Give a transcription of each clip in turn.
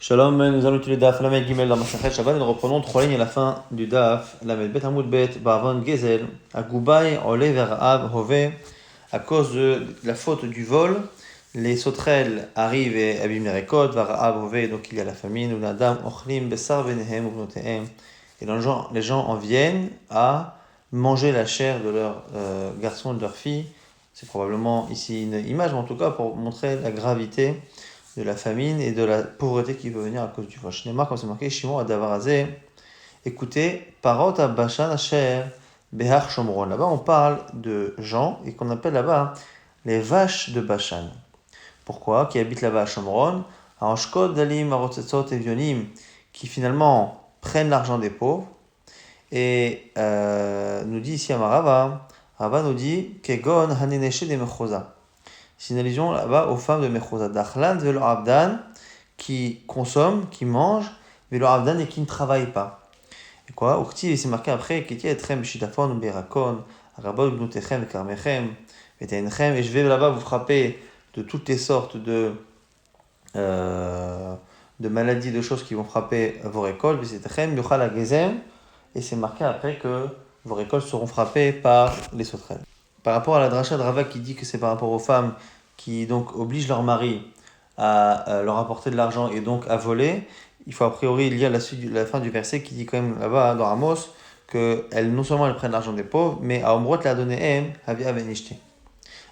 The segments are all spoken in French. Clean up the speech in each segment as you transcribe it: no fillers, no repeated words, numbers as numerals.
Shalom, nous allons étudier le Daf Lamed Gimel dans Masachet Shabbat et nous reprenons trois lignes à la fin du Daf Lamed Bet Hamoud Bet Bavon Gezel Agoubaï Ole Ver'av Hove. À cause de la faute du vol, les sauterelles arrivent et abîment les récoltes. Ver'av Hove, donc il y a la famine. Unadam Ochlim Besar Benehem Ubnotehem. Et les gens en viennent à manger la chair de leurs garçons et de leurs filles. C'est probablement ici une image, mais en tout cas pour montrer la gravité de la famine et de la pauvreté qui peut venir à cause du vol. Shneimar, comme c'est marqué, Shimon Adavarazé, écoutez, Parot Abashan Asher Behar Shomron. Là-bas, on parle de gens et qu'on appelle là-bas les vaches de Bashan. Pourquoi? Qui habitent là-bas à Shomron, à Anshkod, Dalim, Arotzetzot et Vionim, qui finalement prennent l'argent des pauvres. Et nous dit ici à Marava, Rava nous dit Kegon Haneneshe de Mechoza. C'est une allusion là-bas aux femmes de Mechoza. Dachlan velo abdan, qui consomment, qui mangent, velo abdan et qui ne travaillent pas. Et quoi? Ukti, c'est marqué après, Keti etrem shitafon berakon, arabot gnutechem karmechem, vetenchem, et je vais là-bas vous frapper de toutes les sortes de maladies, de choses qui vont frapper vos récoltes, vetetechem, yochal agezem, et c'est marqué après que vos récoltes seront frappées par les sauterelles. Par rapport à la dracha de Rava qui dit que c'est par rapport aux femmes qui donc obligent leur mari à leur apporter de l'argent et donc à voler, il faut a priori lire la fin du verset qui dit quand même là-bas dans Amos que non seulement elles prennent l'argent des pauvres, mais à Omrot la donné Havia Benishte.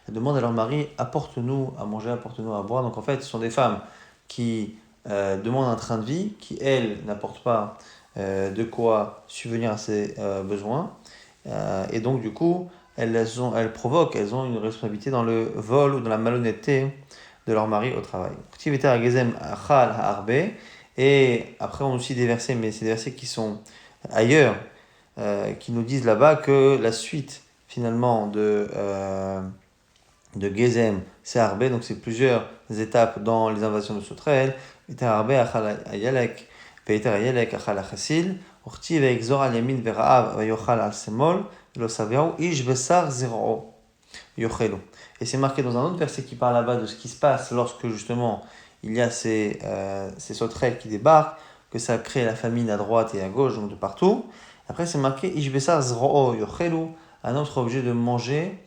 Elles demandent à leur mari apporte-nous à manger, apporte-nous à boire. Donc en fait, ce sont des femmes qui demandent un train de vie, qui elles n'apportent pas de quoi subvenir à ses besoins. Et donc du coup, elles ont une responsabilité dans le vol ou dans la malhonnêteté de leur mari au travail. Et après on a aussi des versets, mais c'est des versets qui sont ailleurs, qui nous disent là-bas que la suite finalement de Gezem, c'est Arbe, donc c'est plusieurs étapes dans les invasions de sauterelles. Et c'est marqué dans un autre verset qui parle là-bas de ce qui se passe lorsque justement il y a ces sauterelles qui débarquent, que ça crée la famine à droite et à gauche, donc de partout. Après c'est marqué un autre objet de manger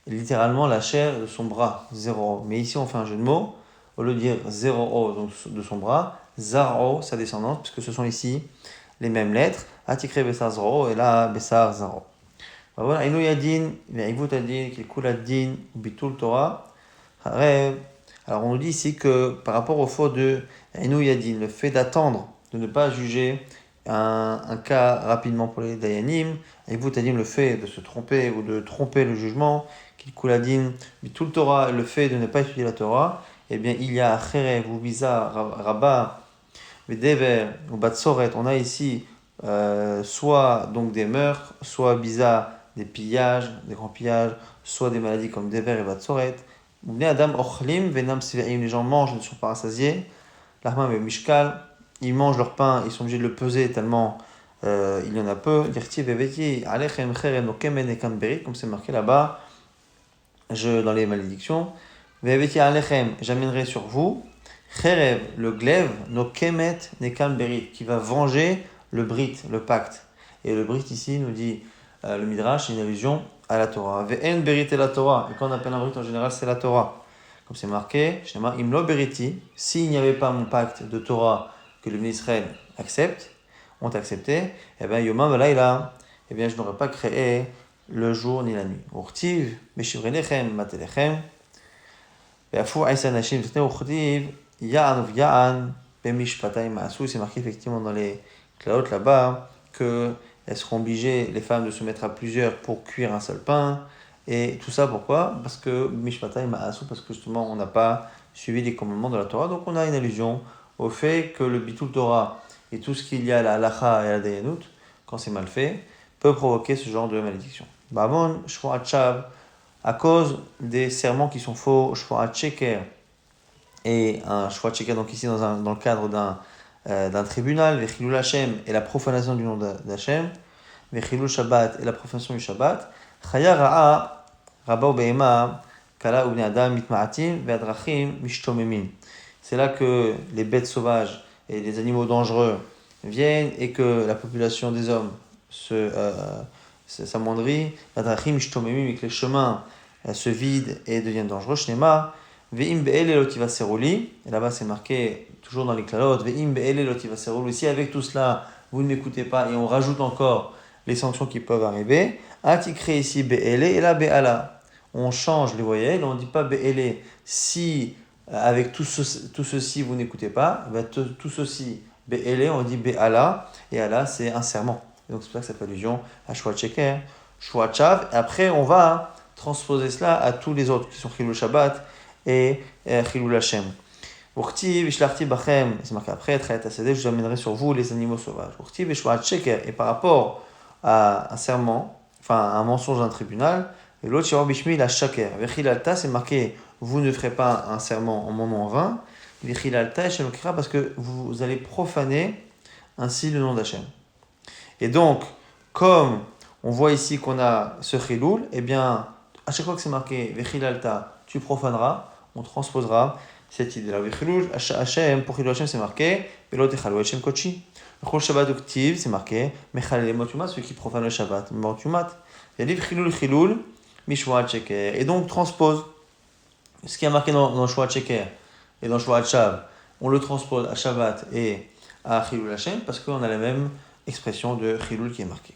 littéralement la chair de son bras, zéro. Mais ici on fait un jeu de mots, au lieu de dire zéro, donc de son bras, zaro, sa descendance, puisque ce sont ici les mêmes lettres, atikre besar zero, et là besar zaro. Voilà, Inu Yadin, Ve'ivut Adin, Kilkul Adin, Bitul Torah, Harev. Alors on nous dit ici que par rapport au faux de Inu Yadin, le fait d'attendre, de ne pas juger un cas rapidement pour les Dayanim, Ve'ivut Adin, le fait de se tromper ou de tromper le jugement, Kilkul Adin, Bitul Torah, le fait de ne pas étudier la Torah, eh bien il y a Cherev ou Biza, Rabat, Vedever ou Batsoret, on a ici soit donc des meurtres, soit Biza, des pillages, des grands pillages, soit des maladies comme Dever et Batsoret. Adam Ochlim, Venam Sivaim, les gens mangent, ne sont pas rassasiés. L'Ahmam et Mishkal, ils mangent leur pain, ils sont obligés de le peser tellement il y en a peu. Dirti Veveti, Alechem Cherem Nokemen et Kanberit, comme c'est marqué là-bas dans les malédictions. Veveti Alechem, j'amènerai sur vous. Cherev, le glaive, Nokemet Nekan Berit, qui va venger le brit, le pacte. Et le brit ici nous dit le Midrash, c'est une allusion à la Torah. Ve'en Berit et la Torah. Et quand on appelle un brit en général, c'est la Torah. Comme c'est marqué, Shema Imlo Beriti, s'il n'y avait pas mon pacte de Torah que le Israël ont accepté, eh bien Yomam Velaïla, eh bien je n'aurais pas créé le jour ni la nuit. Urtiv, Meshivrenechem, Matelechem, Ve'afu Aïsa Nashim, Zotne Urtiv, Ya'an of Ya'an, Bemishpatay Ma'asou, c'est marqué effectivement dans les claotes là-bas que elles seront obligées, les femmes, de se mettre à plusieurs pour cuire un seul pain. Et tout ça, pourquoi? Parce que Mishpatay Ma'asou, parce que justement, on n'a pas suivi les commandements de la Torah. Donc, on a une allusion au fait que le Bitul Torah et tout ce qu'il y a à la Halacha et à la Dayanut, quand c'est mal fait, peut provoquer ce genre de malédiction. Bamon, Shfoat Shav, à cause des serments qui sont faux, Shfoat Sheker, et un Shfoat Sheker, donc ici dans le cadre d'un tribunal, Vechilul Hashem et la profanation du nom d'Hashem, Vechilul Shabbat et la profanation du Shabbat, Chaya Ra'a, Rabba Be'ema, Kala Ubne Adam Mitma'atim, Ve'adrachim Mishtomemin. C'est là que les bêtes sauvages et les animaux dangereux viennent et que la population des hommes s'amoindrit, et que les chemins se vident et deviennent dangereux, Shnema, Ve'im be'ele lotiva seruli, et là-bas c'est marqué toujours dans les clalot, Ve'im be'ele lotiva seruli, si avec tout cela vous ne m'écoutez pas et on rajoute encore les sanctions qui peuvent arriver, Atikre ici be'ele et là be'ala. On change les voyelles, on ne dit pas be'ele si avec tout ceci vous n'écoutez pas, tout ceci be'ele, on dit be'ala, et ala c'est un serment. Et donc c'est pour ça que ça fait allusion à Shua Cheker, Shua Chav, et après on va transposer cela à tous les autres qui sont Chilul Shabbat et Chilul Hashem. Urti vishlarti bachem, c'est marqué après, je vous amènerai sur vous les animaux sauvages. Urti vishua Cheker, et par rapport à un serment, enfin un mensonge d'un tribunal, et l'autre Shirah Bishmi la Shaker. Vechilalta, c'est marqué vous ne ferez pas un serment en mon nom en vain. Vechilalta et Shalokira, parce que vous allez profaner ainsi le nom d'Hachem. Et donc, comme on voit ici qu'on a ce Chilul, eh bien, à chaque fois que c'est marqué Vechilalta, tu profaneras, on transposera cette idée-là. Vechilul Hashem, pour Chilul Hashem, c'est marqué Velo Techalu Hashem Kochi. Chol Shabbat Uktiv, c'est marqué Mechalel Mot Yumat, ceux qui profanent le Shabbat, Mot Yumat. Il y a des Chilul, Mishua Cheker. Et donc, transpose ce qui est marqué dans Shua Cheker et dans Shua Shav, on le transpose à Shabbat et à Chilul Hashem parce qu'on a la même expression de Chilul qui est marquée.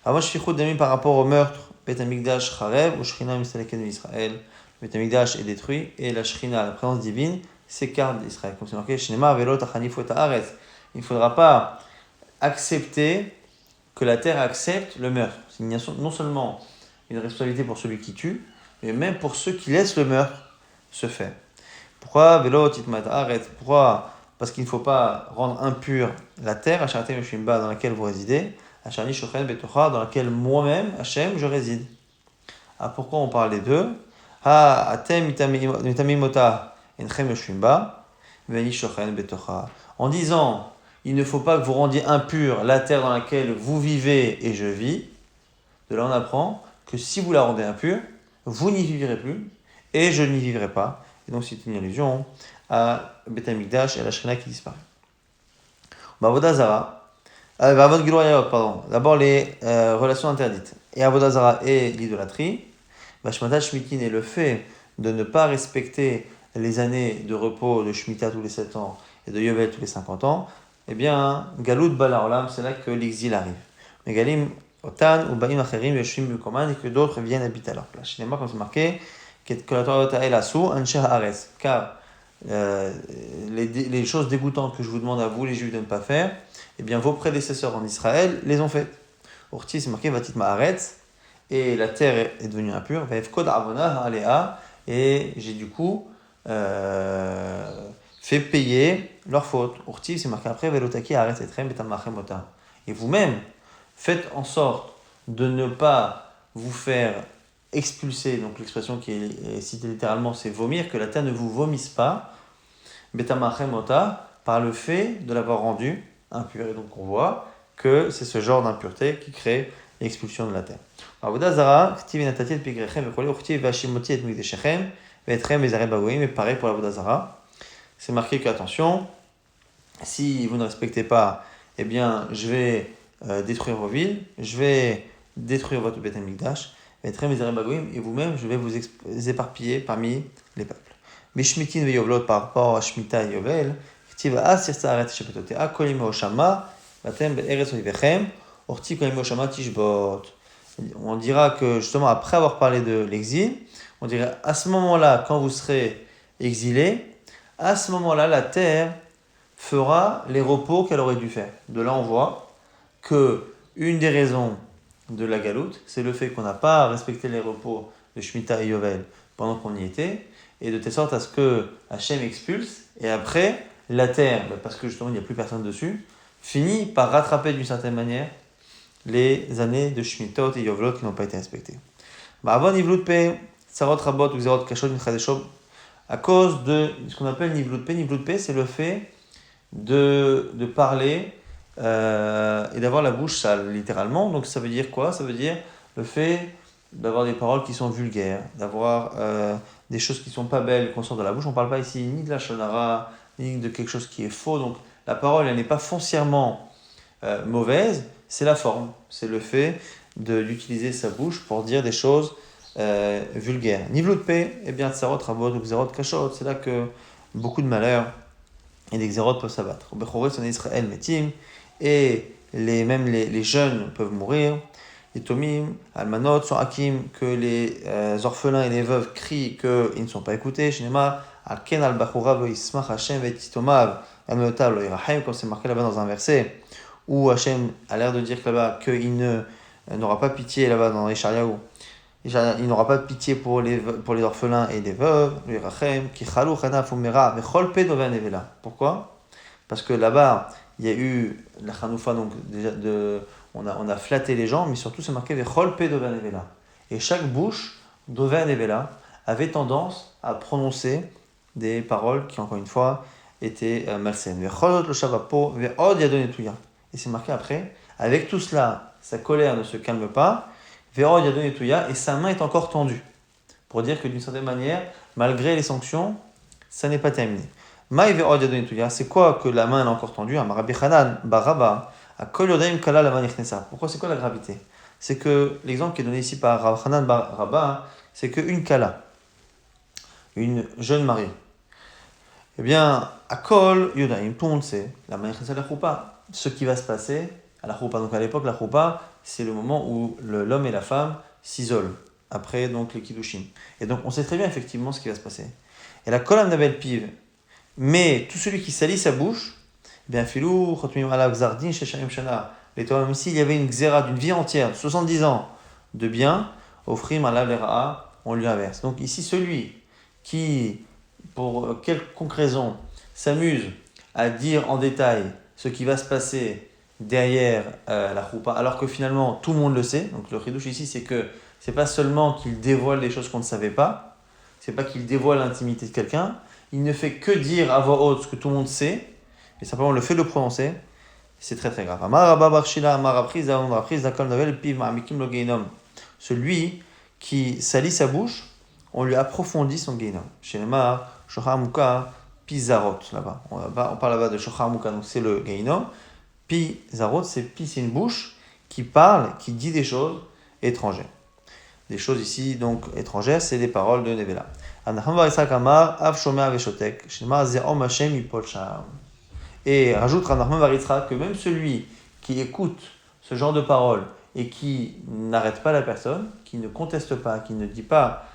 Alors, moi, je suis d'amis par rapport au meurtre, Bet Amikdash Charev ou Shrina Mistaleken d'Israël. Le Bet Amikdash est détruit et la Shrina, la présence divine, s'écarte d'Israël. Comme c'est marqué, Shnema Velot Achanifot Haaretz. Il ne faudra pas accepter que la terre accepte le meurtre. C'est non seulement une responsabilité pour celui qui tue, mais même pour ceux qui laissent le meurtre se faire. Pourquoi Velot Itmat Haaretz? Pourquoi? Parce qu'il ne faut pas rendre impure la terre, Ashartem Yeshimba, dans laquelle vous résidez, Ashani Shochen Betocha, dans laquelle moi-même, Hachem, je réside. Ah, pourquoi on parle des deux? Ha Atem Mitamimota Enchem Yeshimba, Veni Shochen Betocha. En disant, il ne faut pas que vous rendiez impure la terre dans laquelle vous vivez et je vis, de là on apprend que si vous la rendez impure, vous n'y vivrez plus et je n'y vivrai pas. Et donc c'est une allusion à Beth Amikdash et à la Shrina qui disparaît. Avodah Zara, pardon. D'abord les relations interdites. Et Avodah Zara et l'idolâtrie. Bashmata Shmitin est le fait de ne pas respecter les années de repos de Shemitah tous les 7 ans et de Yovel tous les 50 ans. Eh bien, Galout Bala Olam, c'est là que l'exil arrive. Mais Galim Otan ou Baim Acherim Yoshim Bukoman et que d'autres viennent habiter à leur place. Chez les comme c'est marqué, que la Torah El Asu, Anshe Haaretz. Car les choses dégoûtantes que je vous demande à vous, les Juifs, de ne pas faire, eh bien, vos prédécesseurs en Israël les ont faites. Urti, c'est marqué Vatit Ma'aretz, et la terre est devenue impure. Vaefkod Avona Alea, et j'ai du coup fait payer leur faute. Urti, c'est marqué après Velotaki Haaretz Etrem Betamachemota. Et vous-même, faites en sorte de ne pas vous faire expulser, donc l'expression qui est citée littéralement, c'est vomir, que la terre ne vous vomisse pas, betamachemota, par le fait de l'avoir rendu impur. Et donc on voit que c'est ce genre d'impureté qui crée l'expulsion de la terre. Avodah Zara, ktiv enatati et pigrechem vechole, uchtiv vashimoti et mikdeshechem, ve'etrem ezarem bagoim, et pareil pour l'Avodah Zara. C'est marqué que, attention, si vous ne respectez pas, eh bien, je vais détruire vos villes, je vais détruire votre Beth Amikdash, et vous-même, je vais vous éparpiller parmi les peuples. Mishmitin veyovlot par rapport à Shemitah et Yovel, ktiva asir sa'aret shepetotea, kolim oshama, batem be'eretz olivechem, orti kolim oshama tishbot. On dira que, justement, après avoir parlé de l'exil, on dirait, à ce moment-là, quand vous serez exilés, à ce moment-là, la terre fera les repos qu'elle aurait dû faire. De là, on voit que une des raisons de la galoute, c'est le fait qu'on n'a pas respecté les repos de Shemitah et Yovel pendant qu'on y était, et de telle sorte à ce que Hachem expulse, et après, la terre, parce que justement il n'y a plus personne dessus, finit par rattraper d'une certaine manière les années de Shemitot et Yovelot qui n'ont pas été respectées. Avant Nivlut Pe, Tsarot Rabot ou Zerot Kashot Michadeshot, à cause de ce qu'on appelle Nivlut Pe, c'est le fait de parler et d'avoir la bouche sale, littéralement. Donc ça veut dire quoi? Ça veut dire le fait d'avoir des paroles qui sont vulgaires, d'avoir des choses qui ne sont pas belles, qu'on sort de la bouche. On ne parle pas ici ni de la shonara, ni de quelque chose qui est faux. Donc la parole, elle n'est pas foncièrement mauvaise, c'est la forme, c'est le fait d'utiliser sa bouche pour dire des choses vulgaires. Nivlout P, eh bien, tsarot, rabot, ou xerot, kashot, c'est là que beaucoup de malheurs et des xerot peuvent s'abattre. Bechoré, son Israël, metim, et même les jeunes peuvent mourir. Les tomim, almanot, sont hakim, que les orphelins et les veuves crient qu'ils ne sont pas écoutés. Shinema, alken al bachura ve'ismach Hashem ve'titomav, almeotav lo yirachem, comme c'est marqué là-bas dans un verset, où Hashem a l'air de dire là-bas qu'il n'aura pas pitié là-bas dans les Shariaou. Il n'aura pas de pitié pour les orphelins et les veuves. Pourquoi? Parce que là-bas, il y a eu la chanoufa, donc déjà on a flatté les gens, mais surtout c'est marqué Vechol pe doven evela. Et chaque bouche, doven evela, avait tendance à prononcer des paroles qui, encore une fois, étaient malsaines. Vechol lo shavapo, ve'od yadon etuya. Et c'est marqué après, avec tout cela, sa colère ne se calme pas. Ve'od yadon etuya, et sa main est encore tendue. Pour dire que d'une certaine manière, malgré les sanctions, ça n'est pas terminé. Maï ve'od yadon etuya, c'est quoi que la main est encore tendue? Rabbi Hanan baraba. Pourquoi? C'est quoi la gravité? C'est que l'exemple qui est donné ici par Rav Hanan bar Rabba, c'est qu'une kala, une jeune mariée, eh bien, à Kol Yodaim, tout le monde sait, la manière la choupa, ce qui va se passer à la choupa. Donc à l'époque, la choupa, c'est le moment où l'homme et la femme s'isolent, après donc les kiddushin. Et donc on sait très bien effectivement ce qui va se passer. Et la Kol Amnabel Piv, mais tout celui qui salit sa bouche, bien filou, chotmim ala gzardin shesharim shana. Les Torah, même s'il y avait une xéra d'une vie entière, 70 ans de bien, offrim ala lera'a, on lui inverse. Donc ici, celui qui, pour quelconque raison, s'amuse à dire en détail ce qui va se passer derrière la choupa, alors que finalement tout le monde le sait. Donc le chidouche ici, c'est que c'est pas seulement qu'il dévoile des choses qu'on ne savait pas, c'est pas qu'il dévoile l'intimité de quelqu'un, il ne fait que dire à voix haute ce que tout le monde sait, et simplement le fait de le prononcer, c'est très très grave. Celui qui salit sa bouche, on lui approfondit son guénom. Chez les Mar, Shochamuka, Pizarot, là-bas. On parle là-bas de Shochamuka, donc c'est le guénom. Pizarot, c'est une bouche qui parle, qui dit des choses étrangères. Des choses ici, donc étrangères, c'est des paroles de Nevela. Et rajoute Rav Nachman bar Yitzchak que même celui qui écoute ce genre de paroles et qui n'arrête pas la personne, qui ne conteste pas, qui ne dit pas,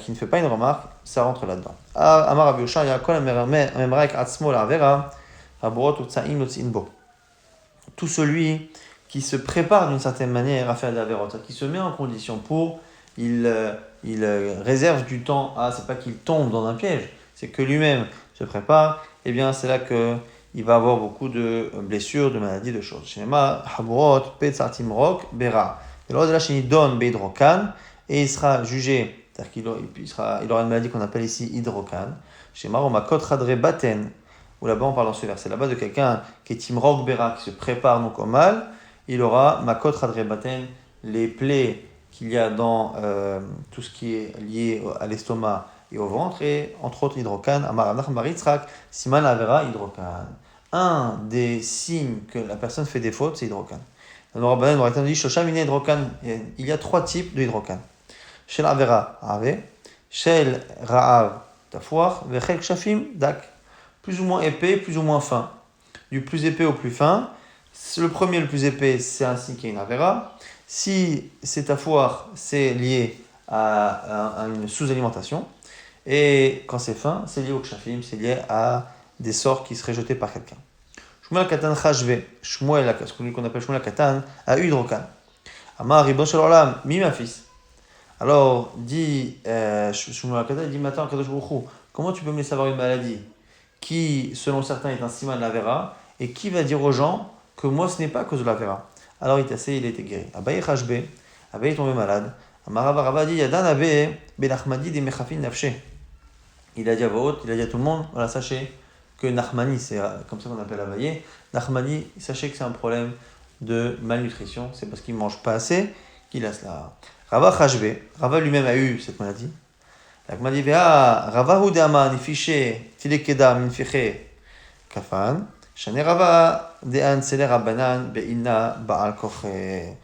qui ne fait pas une remarque, ça rentre là-dedans. Amar Rabbi Yosha yakol amemraik atzmo la'avera haborot utzaim lotzin bo. Tout celui qui se prépare d'une certaine manière à faire de l'avéra, qui se met en condition pour, il réserve du temps à, c'est pas qu'il tombe dans un piège, c'est que lui-même se prépare, et bien c'est là que il va avoir beaucoup de blessures, de maladies, de choses. Shinema, Haburot, Petzatim Rok, Bera. Et lors de la Shinidon, Beidrokan, et il sera jugé, c'est-à-dire qu'il aura une maladie qu'on appelle ici Hydrokan. Shinema, Romakot Radre Baten, où là-bas on parle dans ce verset, là-bas de quelqu'un qui est Timrok Bera, qui se prépare donc au mal, il aura Makot Radre Baten, les plaies qu'il y a dans tout ce qui est lié à l'estomac et au ventre, et entre autres hydrocan, Amar Nachman bar Yitzchak, Siman Avera hydrocan. Un des signes que la personne fait des fautes, c'est hydrocan. Dans le Rabbanan, on dit Shosham ine hydrocan. Il y a 3 types de hydrocan. Shel Avera Ave, Shel Ra'av Tafoir, Vechel Kshafim Dak. Plus ou moins épais, plus ou moins fin. Du plus épais au plus fin. Le premier, le plus épais, c'est un signe qu'il y a une Avera. Si c'est Tafoir, c'est lié à une sous-alimentation. Et quand c'est fin, c'est lié au kshafim, c'est lié à des sorts qui seraient jetés par quelqu'un. Shmuel Katan Chashve, Shmuel, ce qu'on appelle Shmuel Katan, a eu hydrocan. Amar Ribon Shel Olam, mi ma fils. Alors, dit Shmuel Katan, il dit maintenant, Kadosh Baruch Hu, comment tu peux me laisser avoir une maladie qui, selon certains, est un siman de la vera, et qui va dire aux gens que moi ce n'est pas à cause de la vera? Alors il est assez, il a été guéri. Abaye Chashbe, Abaye est tombé malade. Amar Rabba dit Yadan Abe, Benachmadi de Mechafin Nafshe. Il a dit à voix haute, il a dit à tout le monde, voilà, sachez que Nachmani, c'est comme ça qu'on appelle Abaye, Nachmani, sachez que c'est un problème de malnutrition, c'est parce qu'il ne mange pas assez qu'il a cela. Rava Chashbe, Rava lui-même a eu cette maladie. L'Agma dit, Rava Hudama, Nifiché, Tilekeda, Minfiché, Kafan, Shane Rava, De'an Sele Rabbanan, Be'ina Ba'al Koche.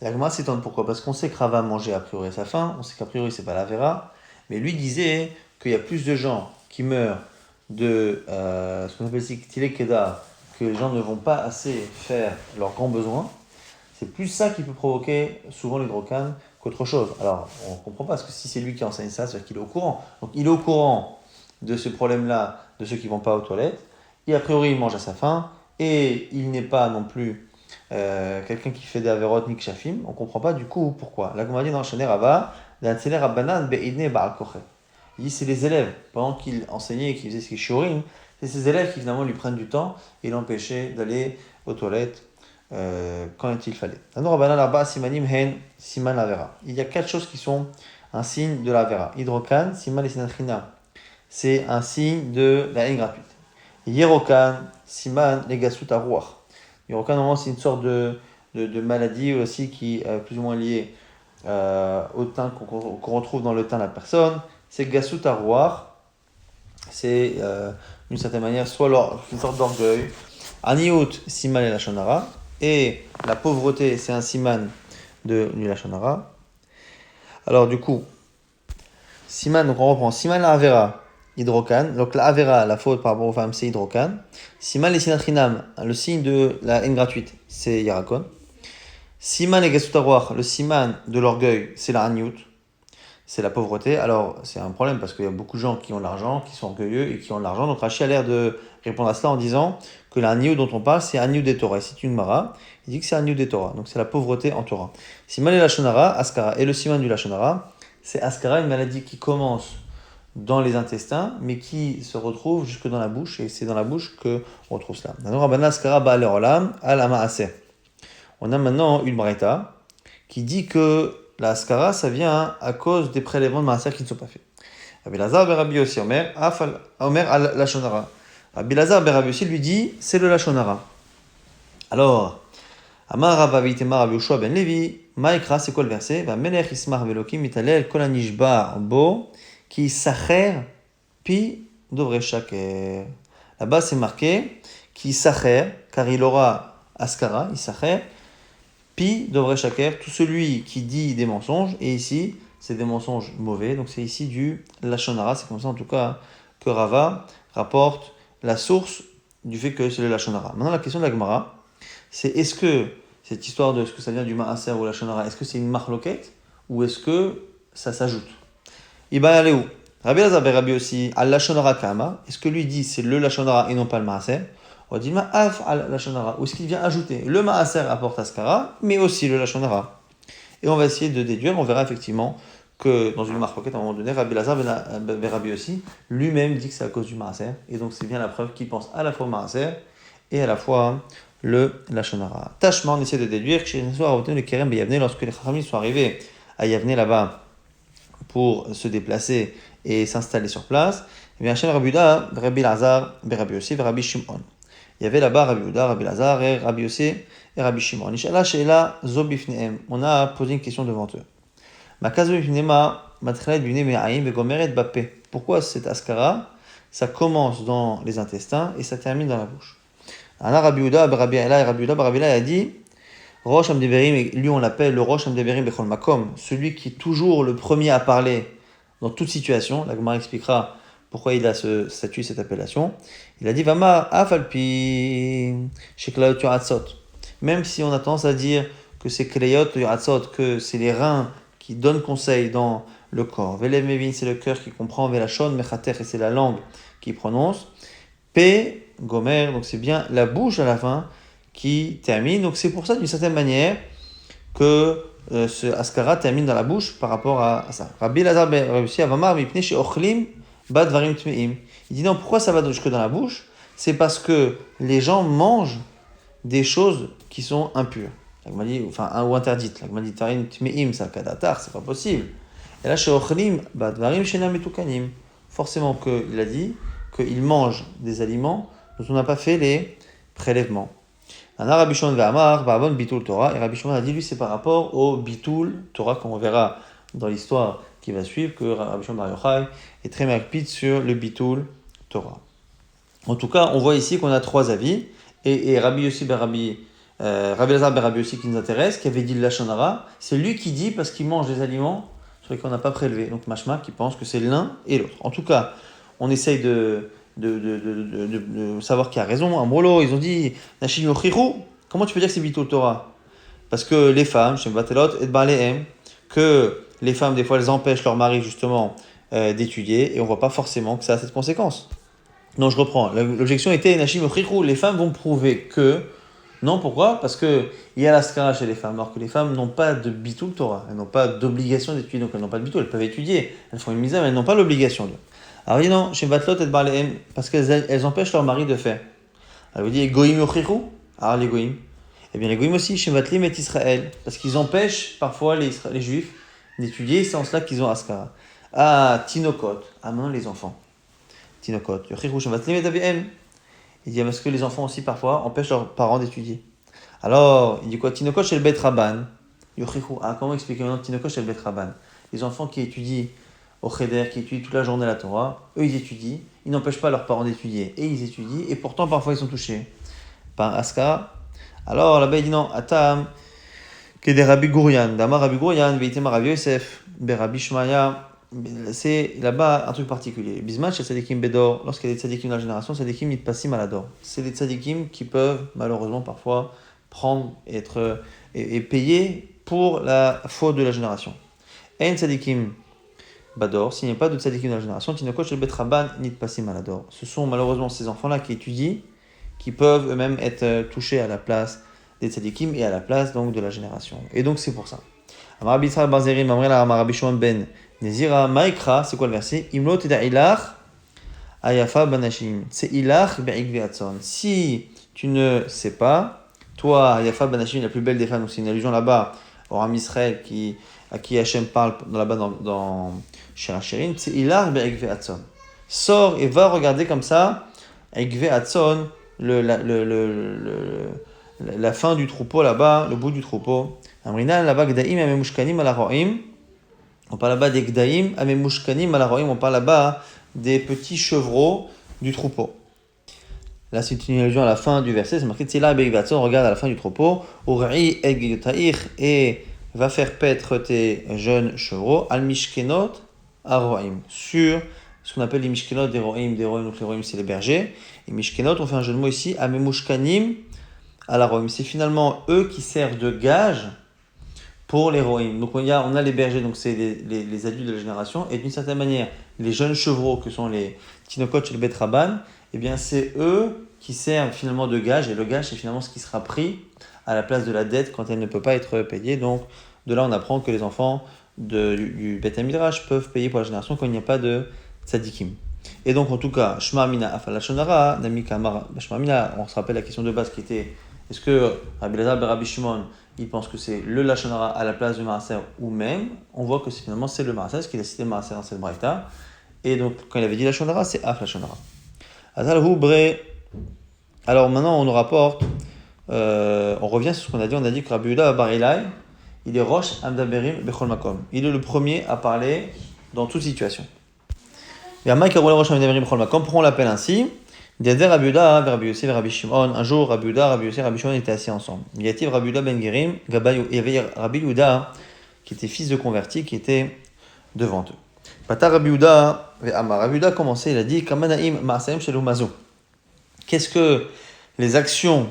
La Gemara s'étonne pourquoi? Parce qu'on sait que Rava mangeait a priori à sa faim, on sait qu'a priori c'est pas la Vera, mais lui disait qu'il y a plus de gens qui meurent de ce qu'on appelle ici Ktile Kedar, que les gens ne vont pas assez faire leurs grands besoins. C'est plus ça qui peut provoquer souvent l'hydrocane qu'autre chose. Alors, on ne comprend pas, parce que si c'est lui qui enseigne ça, c'est-à-dire qu'il est au courant. Donc, il est au courant de ce problème-là, de ceux qui ne vont pas aux toilettes, et a priori, il mange à sa faim, et il n'est pas non plus quelqu'un qui fait des averot ni kshafim. On ne comprend pas du coup pourquoi. La Gemara dit dans Shane Rava, d'Ansele Rabbanan be'idne ba'al koche. Il dit c'est les élèves, pendant qu'il enseignait et qu'il faisait ses shiurim, c'est ces élèves qui finalement lui prennent du temps et l'empêchaient d'aller aux toilettes quand il fallait. Il y a 4 choses qui sont un signe de la vera. Hydrokan, siman lesinachina, c'est un signe de la haine gratuite. Yerokan, siman legasut aruach. Yerokan, normalement, c'est une sorte de maladie aussi qui est plus ou moins liée au teint qu'on retrouve dans le teint de la personne. C'est gasut aruach, c'est d'une certaine manière soit une sorte d'orgueil. Aniout, siman et la shonara. Et la pauvreté, c'est un siman de Nulashonara. Alors du coup, siman, donc on reprend. Siman la avera, hydrokan. Donc la avera, la faute par rapport aux femmes, c'est hydrokan. Siman les sinatrinam, le signe de la haine gratuite, c'est yarakon. Siman et gasutaroir, le siman de l'orgueil, c'est la aniout, c'est la pauvreté. Alors c'est un problème parce qu'il y a beaucoup de gens qui ont de l'argent, qui sont orgueilleux et qui ont de l'argent. Donc Rashi a l'air de répondre à cela en disant que l'agneau dont on parle, c'est agneau des Torah. C'est une mara. Il dit que c'est agneau des Torah. Donc c'est la pauvreté en Torah. Siman et Lachonara, Askara. Et le siman du Lachonara, c'est Askara, une maladie qui commence dans les intestins, mais qui se retrouve jusque dans la bouche. Et c'est dans la bouche qu'on retrouve cela. On a maintenant une braïta qui dit que la Askara, ça vient à cause des prélèvements de maaser qui ne sont pas faits. Rabbi Lazar ben Rabbi Yossi Omer al Lachonara. Rabbi Lazar ben Rabbi Yossi lui dit, c'est le Lachonara. Alors, Amar Rav Avitema Rabbi Yoshua ben Levi, Maïkra, c'est quoi le verset? Va melech ismar velokim mitalel kol anishba bo ki sacher pi dovre shaker. Là-bas, c'est marqué ki sacher, car il aura askara, isacher, pi dovre shaker, tout celui qui dit des mensonges, et ici, c'est des mensonges mauvais, donc c'est ici du Lachonara, c'est comme ça en tout cas que Rava rapporte la source du fait que c'est le Lachonara. Maintenant la question de la Gemara, c'est est-ce que cette histoire de ce que ça vient du Maaser ou Lachonara, est-ce que c'est une marloquette ou est-ce que ça s'ajoute? Iba Yaleu, Rabbi Lazar ben Rabbi aussi, al Lachonara Kama, est-ce que lui dit c'est le Lachonara et non pas le Maaser? On dit Ma'af al Lachonara, ou est-ce qu'il vient ajouter le Maaser apporte Askara, mais aussi le Lachonara? Et on va essayer de déduire, on verra effectivement que dans une marque à un moment donné, Rabbi Lazar ben Rabbi aussi, lui-même dit que c'est à cause du Maaser, et donc c'est bien la preuve qu'il pense à la fois au Maaser et à la fois le Lachonara. Tachma, on essaie de déduire que chez le Kerem ben Yavne, lorsque les Chachamim sont arrivés à Yavne là-bas pour se déplacer et s'installer sur place, et bien Hachem Rabbi Uda, Rabbi Lazar ben Rabbi Yossi, Rabbi Shimon. Il y avait là-bas Rabbi Uda, Rabbi Lazar et Rabbi Yossi et Rabbi Shimon. On a posé une question devant eux. Pourquoi cette askara, ça commence dans les intestins et ça termine dans la bouche? Rabbi Uda, Rabbi Ela a dit, Rosh Amdeberim, lui on l'appelle le Rosh Amdeberim Bechol Makom, celui qui est toujours le premier à parler dans toute situation. La Gemara expliquera pourquoi il a ce statut, cette appellation. Il a dit, Vama afalpi sheklayot yoratzot. Même si on a tendance à dire que c'est klayot yoratzot, que c'est les reins qui donnent conseil dans le corps. Velev mevin, c'est le cœur qui comprend. Velachon mechater, et c'est la langue qui prononce. P, gomer, donc c'est bien la bouche à la fin qui termine. Donc c'est pour ça, d'une certaine manière, que ce askara termine dans la bouche par rapport à ça. Rabbi Lazar ben Rabbi Avamar mipnei sheochlim bad varim tmeim. Il dit non, pourquoi ça va jusque dans la bouche? C'est parce que les gens mangent des choses qui sont impures. Ou interdites. La Gemara dit varim tmeim, c'est le cas d'atar, c'est pas possible. Et là, sheochlim bad varim shenam metukanim. Forcément qu'il a dit qu'il mange des aliments dont on n'a pas fait les prélèvements. Rabbi Shimon ve'amar ba'avon bitul Torah, et Rabbi Shimon a dit lui c'est par rapport au bitul Torah, comme on verra dans l'histoire qui va suivre, que Rabbi Shimon Bar Yochai est très malpide sur le bitul Torah. En tout cas, on voit ici qu'on a trois avis. Et Rabbi Yossi Rabbi Elazar ben Rabbi Yossi qui nous intéresse, qui avait dit le Lachon Hara, c'est lui qui dit parce qu'il mange des aliments sur lesquels on n'a pas prélevé. Donc Mashma qui pense que c'est l'un et l'autre. En tout cas, on essaye de savoir qui a raison. Amrolo, ils ont dit Nashim Yochiru. Comment tu peux dire que c'est Bitul Torah? Parce que les femmes, Shem Batelot et Balehem, que les femmes, des fois, elles empêchent leur mari justement d'étudier et on voit pas forcément que ça a cette conséquence. Non, je reprends. L'objection était Nashim Yochiru. Les femmes vont prouver que. Non, pourquoi? Parce qu'il y a l'askara chez les femmes, alors que les femmes n'ont pas de bitul Torah, elles n'ont pas d'obligation d'étudier, donc elles n'ont pas de bitul, elles peuvent étudier, elles font une mise mais elles n'ont pas l'obligation. Alors il dit non, chez Batlot et Barlehem, parce qu'elles empêchent leur mari de faire. Alors il dit Goïm yochiru, alors les Goïm. Eh bien les Goïm aussi, chez Batlim et Israël, parce qu'ils empêchent parfois les Juifs d'étudier, c'est en cela qu'ils ont askara. Ah, Tinokot, ah maintenant les enfants. Tinokot, yochiru, chez Batlim et Avihem. Il dit parce que les enfants aussi parfois empêchent leurs parents d'étudier. Alors, il dit quoi? Tinokot chez le Bet Rabban. Ah, comment expliquer maintenant Tinokot chez le Bet Rabban? Les enfants qui étudient au Cheder, qui étudient toute la journée la Torah, eux ils étudient, ils n'empêchent pas leurs parents d'étudier, et ils étudient, et pourtant parfois ils sont touchés par Askara. Alors là-bas il dit non, Atam, que des Rabbi Gourian, Dama Rabbi Gourian, Veitema Rabbi Yosef, Rabbi Shmaya. C'est là-bas un truc particulier. Bismach chez Tzadikim Bedor, lorsqu'il y a des Tzadikim dans la génération, Tzadikim Nitpasim Alador. C'est des Tzadikim qui peuvent malheureusement parfois prendre et payer pour la faute de la génération. En Tzadikim Bador, s'il n'y a pas de Tzadikim dans la génération, Tinokot shel Bet Rabban Nitpasim Alador. Ce sont malheureusement ces enfants-là qui étudient, qui peuvent eux-mêmes être touchés à la place des Tzadikim et à la place donc de la génération. Et donc c'est pour ça. Amar Rabbi Yisrael Barzerim, Amrela Amar Rabbi Shimon ben Nezira Maikra, c'est quoi le verset? Imlo teda ilach ayafa banashim. C'est ilach be'ikve atson. Si tu ne sais pas, toi, ayafa banashim, la plus belle des femmes, donc c'est une allusion là-bas au Ram Israël à qui Hachem parle là-bas dans Shir Hashirim, c'est ilach be'ikve atson. Sors et va regarder comme ça, ikve atson, la fin du troupeau là-bas, le bout du troupeau. Amrina là-bas gdaim amemushkanim alaroim. On parle là-bas des gdaim amemushkanim alaroim. On parle là-bas des petits chevreaux du troupeau. Là, c'est une allusion à la fin du verset. C'est marqué Tzila be'ikvatson. Regarde à la fin du troupeau. Uri egyotaich et va faire paître tes jeunes chevreaux. Al mishkenot aroim. Sur ce qu'on appelle les mishkenot des roim. Donc les roim c'est les bergers. Et mishkenot, on fait un jeu de mots ici. Amemushkanim alaroim. C'est finalement eux qui servent de gage pour les roim. Donc on a les bergers, donc c'est les adultes de la génération, et d'une certaine manière, les jeunes chevreaux que sont les Tinokot et le Bet Rabban, eh bien c'est eux qui servent finalement de gage, et le gage c'est finalement ce qui sera pris à la place de la dette quand elle ne peut pas être payée. Donc de là on apprend que les enfants du Bet Midrash peuvent payer pour la génération quand il n'y a pas de tzadikim. Et donc en tout cas, Shma Mina Afal Shonara, Nami Kamar Shma Mina, on se rappelle la question de base qui était est-ce que Rabbi Elazar ben Rabbi Shimon il pense que c'est le Lachon Hara à la place du Maaser ou même, on voit que finalement c'est le Maaser, parce qu'il a cité le Maaser dans cette braïta. Et donc quand il avait dit Lachon Hara, c'est Af Lachon Hara. Alors maintenant on nous rapporte, on revient sur ce qu'on a dit, on a dit que Rabbi Yehuda Bar Ilai, il est Rosh Amdaberim Bechol Makom. Il est le premier à parler dans toute situation. Et Amai Karoula Rosh Amdaberim Bechol Makom, pourquoi on l'appelle ainsi? Rabbi Yehuda, Rabbi Yossi, Rabbi Shimon. Un jour, Rabbi Yehuda, Rabbi Yossi, Rabbi Shimon étaient assis ensemble. Il y avait Rabbi Yehuda ben Gerim, il y avait Rabbi Yehuda qui était fils de converti, qui était devant eux. Pata Rabbi Yehuda, Rabbi Yehuda a commencé, il a dit Kamanaim Ma'asaim Shelo Mazo. Qu'est-ce que les actions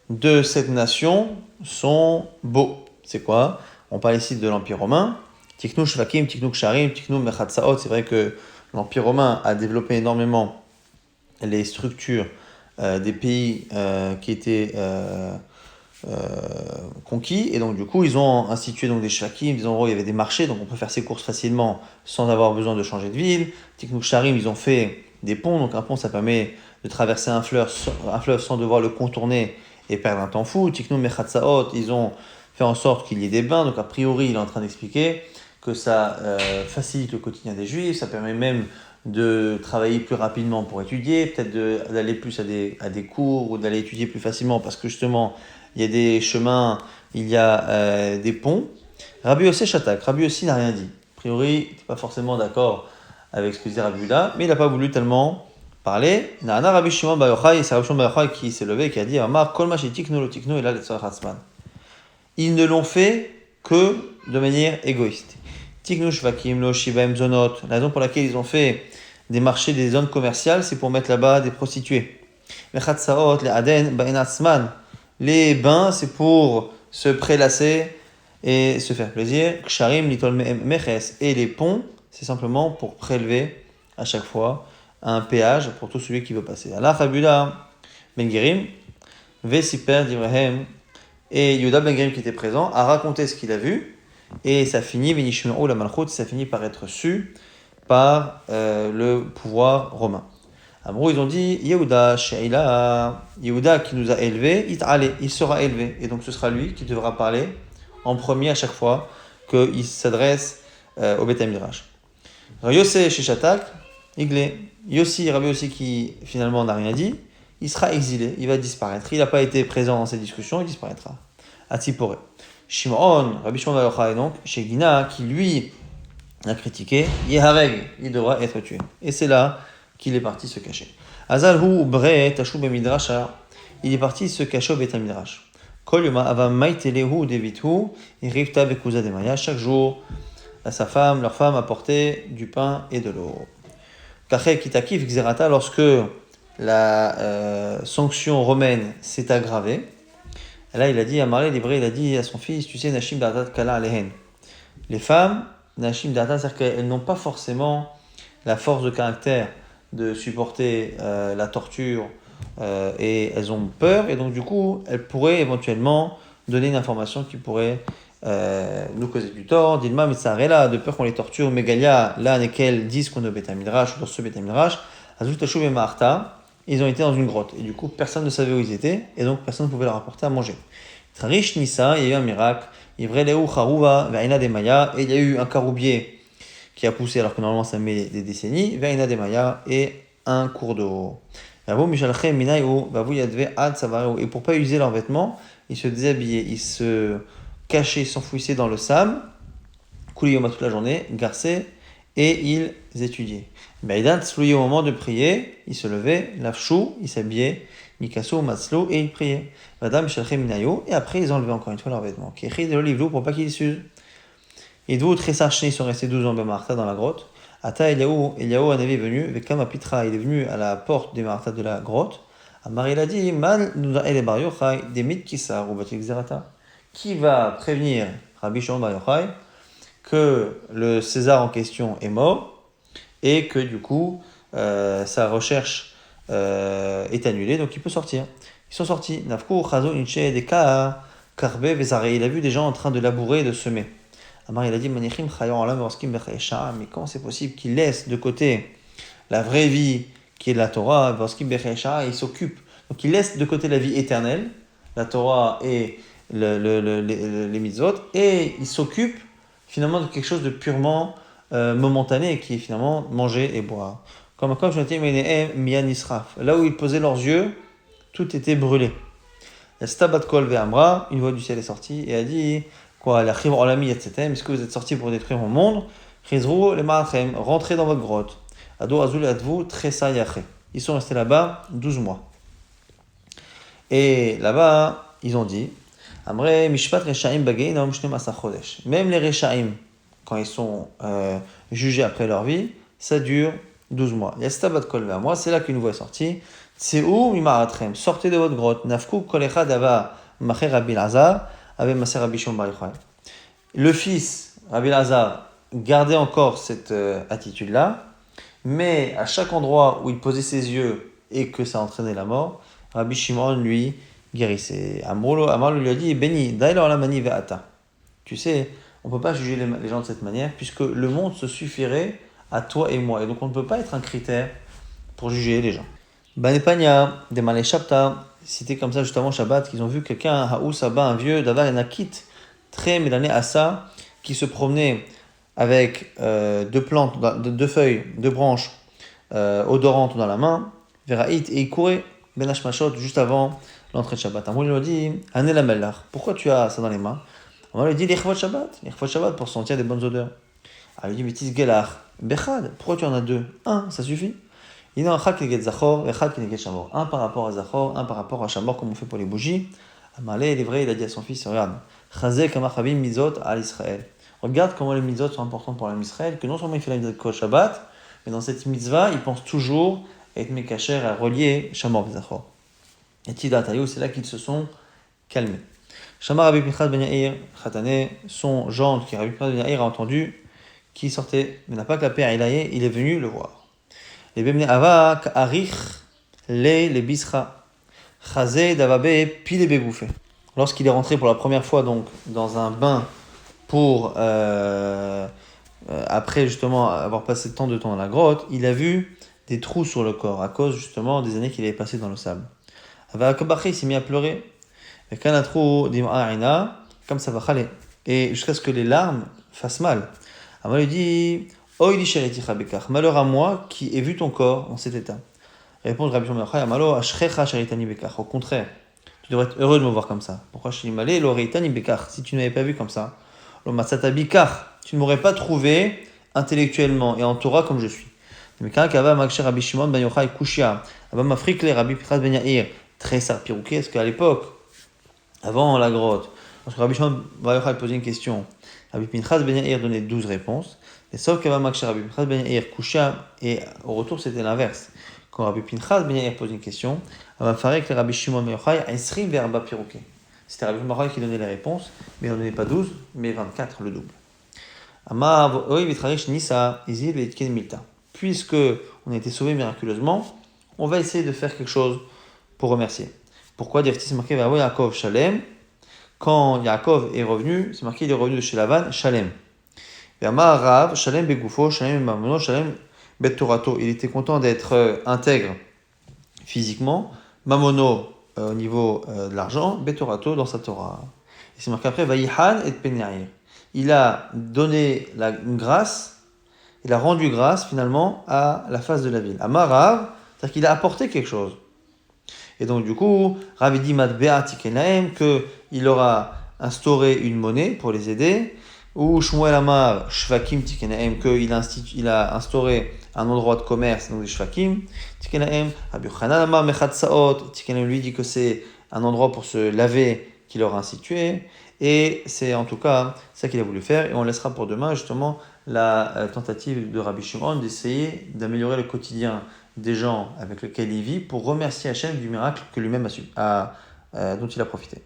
de cette nation sont beaux? C'est quoi? On parle ici de l'Empire romain. Tiknu Shvakim, Tiknu Ksharim, Tiknu Mechatsaot. C'est vrai que l'Empire romain a développé énormément les structures des pays qui étaient conquis, et donc du coup ils ont institué donc des shvakim, ils ont, il y avait des marchés, donc on peut faire ses courses facilement sans avoir besoin de changer de ville. Tiknou Sharim, ils ont fait des ponts, donc un pont ça permet de traverser un fleuve sans devoir le contourner et perdre un temps fou. Tiknou Mechatsaot, ils ont fait en sorte qu'il y ait des bains, donc a priori il est en train d'expliquer que ça facilite le quotidien des juifs, ça permet même de travailler plus rapidement pour étudier, peut-être d'aller plus à des cours ou d'aller étudier plus facilement parce que justement il y a des chemins, il y a des ponts. Rabbi Yossi Shatak, Rabbi Yossi n'a rien dit. A priori, il n'était pas forcément d'accord avec ce que disait Rabbi Yehuda, mais il n'a pas voulu tellement parler. Nahana Rabbi Shimon Bar Yochai, c'est Rabbi Shimon Bar Yochai qui s'est levé et qui a dit Amar Kol ma shetiknu lo tiknu ela letzorach atzman. Ils ne l'ont fait que de manière égoïste. Tiknu shvakim lo shivaim zonot. La raison pour laquelle ils ont fait des marchés, des zones commerciales, c'est pour mettre là-bas des prostituées. Vechatsaot le aden ba'en atzman. Les bains, c'est pour se prélasser et se faire plaisir. Ksharim litol meches. Et les ponts, c'est simplement pour prélever à chaque fois un péage pour tout celui qui veut passer. Allah Chabula Ben Gerim, Vesiper d'Ibrahim, et Yehuda Ben Gerim qui était présent a raconté ce qu'il a vu, et ça finit, Venishmeo la Malchut, ça finit par être su par le pouvoir romain. Amrou, ils ont dit, Yehuda, Sheila, Yehuda qui nous a élevés, il sera élevé, et donc ce sera lui qui devra parler en premier à chaque fois qu'il s'adresse au Beth Midrash. Yosef Sheshatak, Iglé, Yossi, Rabbi Yossi qui finalement n'a rien dit, il sera exilé, il va disparaître. Il n'a pas été présent dans ces discussions, il disparaîtra. Atziporé. Shimon, Rabbi Shimon Bar Yochai donc, chez Gina, qui lui a critiqué, Yehareg, il devra être tué. Et c'est là qu'il est parti se cacher. Azalhu bre tashu bemidrasha, il est parti se cacher au Beth Midrash. Kol yoma ava maitelehu devitu, et rivta bekuza demaya, chaque jour, sa femme, leur femme apportait du pain et de l'eau. Kaché kitakif xerata, lorsque la sanction romaine s'est aggravée, et là il a dit à Marley l'hébreu, il a dit à son fils, tu sais, Nashim Da'atat Kala Alehen. Les femmes, Nashim Da'atat, c'est-à-dire qu'elles n'ont pas forcément la force de caractère de supporter la torture et elles ont peur, et donc du coup, elles pourraient éventuellement donner une information qui pourrait nous causer du tort. Dilma Mitzarela, de peur qu'on les torture, Megalia, là, lesquels disent qu'on est au Beth Midrash, ou dans ce Beth Midrash, Azut Tashuv et Maharta, ils ont été dans une grotte. Et du coup, personne ne savait où ils étaient, et donc personne ne pouvait leur apporter à manger. Trarish Nissa, il y a eu un miracle. Ivreleu Charouva, Ve'ina Demaya, et il y a eu un caroubier qui a poussé, alors que normalement ça met des décennies, Ve'ina Demaya, et un cours d'eau. Et pour pas user leurs vêtements, ils se déshabillaient, ils se cachaient, s'enfouissaient dans le sable, Kuliyoma toute la journée, garçaient, et ils étudiaient. Baïdan Tslouye, au moment de prier, il se levait, Lafchou, il s'habillait, Mikasso, Matslo, et il priait. Vadam Shalchem Minayo, et après ils enlevaient encore une fois leurs vêtements. Kéchi de l'olivlou pour pas qu'ils s'usent. Et d'où Tressarchni, ils sont restés 12 ans Bemarta dans la grotte. Ata Eliaou un est venu, Vekama Pitra, il est venu à la porte des Marta de la grotte. Amar il a dit, Man nous a ele Bar Yochai, des mit Kissar, ou Batik Zerata. Qui va prévenir Rabbi Shimon Bar Yochai que le César en question est mort et que du coup sa recherche est annulée, donc il peut sortir. Ils sont sortis. Nafku, Chazo, Inche, Deka, Karbe, Vezare. Il a vu des gens en train de labourer et de semer. Amar, il a dit, Manichim, Chayon, Alam, Verskim, Bechaesha. Mais comment c'est possible qu'il laisse de côté la vraie vie qui est la Torah, Verskim, Bechaesha, et il s'occupe. Donc il laisse de côté la vie éternelle, la Torah et les mitzvot, et il s'occupe finalement de quelque chose de purement momentané, qui est finalement manger et boire. Comme je l'ai dit, là où ils posaient leurs yeux, tout était brûlé. Stabat kol ve'amra, une voix du ciel est sortie et a dit, quoi, la chivre olami etc. Est-ce que vous êtes sortis pour détruire mon monde? Chizru le ma'achem, rentrez dans votre grotte. Ado azul advu tresa yache. Ils sont restés là-bas 12 mois. Et là-bas, ils ont dit, Amre mishpat reshaim bageinom shnem asa chodesh. Même les reshaim, quand ils sont jugés après leur vie, ça dure 12 mois. Yastabat kol ve'amra, c'est là qu'une voix est sortie. Tseou mimaratrem, sortez de votre grotte. Nafku kolechad ava macher Rabbi Lazar, avec maser Rabbi Shimon Bar Yochai. Le fils, Rabbi Lazar, gardait encore cette attitude-là, mais à chaque endroit où il posait ses yeux et que ça entraînait la mort, Rabbi Shimon lui guérissait. Amar lui a dit, Beni, daïla la mani ve'ata. Tu sais, on ne peut pas juger les gens de cette manière, puisque le monde se suffirait à toi et moi. Et donc on ne peut pas être un critère pour juger les gens. Banepania, des malais Shabta, cité comme ça juste avant Shabbat, qu'ils ont vu quelqu'un, Haous Abba, un vieux, Davar Enakit, très mélané à ça, qui se promenait avec deux plantes, deux feuilles, deux branches odorantes dans la main, Veraït, et il courait, Ben Hashmashot, juste avant l'entrée de Shabbat. Un lui a dit, Anel Amelach, pourquoi tu as ça dans les mains? On lui a dit, l'Ichvot Shabbat, pour sentir des bonnes odeurs. Elle lui a dit, mais Tisgelach, Bechad, pourquoi tu en as deux? Un, ça suffit. Il y en a un chak qui est zachor et chak qui est shamor. Un par rapport à zachor, un par rapport à shamor, comme on fait pour les bougies. Amalé, il est vrai, il a dit à son fils, regarde, chazé kamachavim mizot al Israël. Regarde comment les mitzvot sont importantes pour l'homme Israël, que non seulement il fait la mitzvah kol Shabbat, mais dans cette mitzvah, il pense toujours à être mekacher, à relier shamor et zachor. Et Tidat Ayou, c'est là qu'ils se sont calmés. Shamar Rabbi Pinchas ben Yair, Khatané, son gendre qui Rabbi Pinchas ben Yair a entendu, qui sortait, mais n'a pas clapé à Ilaïe, il est venu le voir. Les Bemne Ava, Arich, les Bisra, Chazé, Davabe, puis les Bégouffé. Lorsqu'il est rentré pour la première fois donc dans un bain pour, après justement avoir passé tant de temps dans la grotte, il a vu des trous sur le corps à cause justement des années qu'il avait passées dans le sable. Il s'est mis à pleurer. Et comme ça va chaler. Et jusqu'à ce que les larmes fassent mal. Allah lui dit, malheur à moi qui ai vu ton corps dans cet état. Répond Rabbi Shimon Au contraire, tu devrais être heureux de me voir comme ça. Pourquoi je suis malé si tu ne m'avais pas vu comme ça? Tu ne m'aurais pas trouvé intellectuellement et en Torah comme je suis. Mais quand Rabbi Shimon ben Yochai Kushia, Rabbi Pinchas ben Yair, très sarpirouqué, est-ce qu'à l'époque, avant la grotte, lorsque Rabbi Shimon ben Yochai posait une question, Rabbi Pinchas ben Yair donnait 12 réponses, et sauf que Rabbi Pinchas ben Yair Kushia, et au retour c'était l'inverse. Quand Rabbi Pinchas ben Yair posait une question, Rabbi Shimon ben Yochai Esrim verba pirouqué. C'était Rabbi Shimon ben Yochai qui donnait les réponses, mais il n'en donnait pas 12, mais 24, le double. Puisque on a été sauvé miraculeusement, on va essayer de faire quelque chose pour remercier. Pourquoi dire c'est marqué Yaakov Shalem? Quand Yaakov est revenu, c'est marqué il est revenu de chez Lavan Shalem. Rav Shalem Begoufo Shalem Mamono Shalem Bet Torato. Il était content d'être intègre physiquement, Mamono au niveau de l'argent, Bet Torato dans sa Torah. Et c'est marqué après Vayihan et Penair. Il a donné une grâce, il a rendu grâce finalement à la face de la ville. Amar Rav, c'est-à-dire qu'il a apporté quelque chose. Et donc du coup, Rav dit Matbea Tikenaem, qu'il aura instauré une monnaie pour les aider, ou Shmuel Amar Shvakim Tikenaem, qu'il a instauré un endroit de commerce, donc des Shvakim Tikenaem, Rabbi Yochanan Amar Mechatsaot, Tikenaem lui dit que c'est un endroit pour se laver qu'il aura institué. Et c'est en tout cas ça qu'il a voulu faire. Et on laissera pour demain justement la tentative de Rabbi Shimon d'essayer d'améliorer le quotidien des gens avec lesquels il vit pour remercier Hachem du miracle que lui-même dont il a profité.